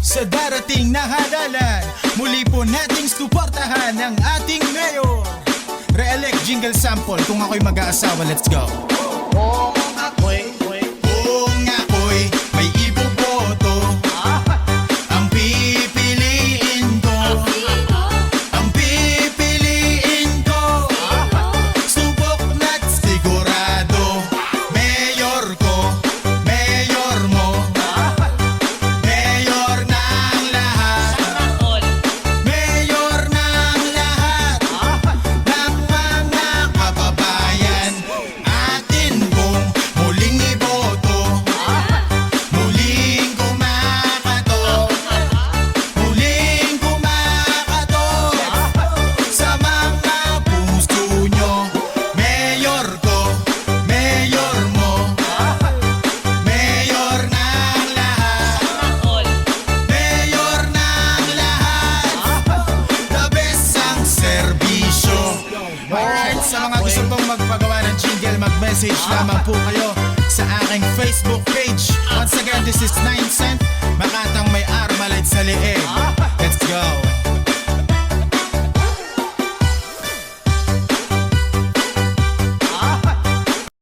Sa darating na halalan, muli po nating suportahan ang ating mayor. Re-elect jingle sample, kung ako'y mag-aasawa, let's go. Kung ako'y Kung ako'y may iboboto, ang pipiliin ko, ang pipiliin ko, subok na't sigurado. Mayor ko, mayor mo, mayor ng lahat, mayor ng lahat ng mga kababayan. Atin pong muling iboto, muling kumakatok, muling kumakatok sa mga puso nyo. Mayor ko, mayor mo, mayor ng lahat, mayor ng lahat, the best ang serbisyo. Alright, sa mga gusto pong magpagawa ng jingle, mag-message lamang po kayo sa aking Facebook page. Once again, this is 9 Cent, Makatang May Armalite sa liig.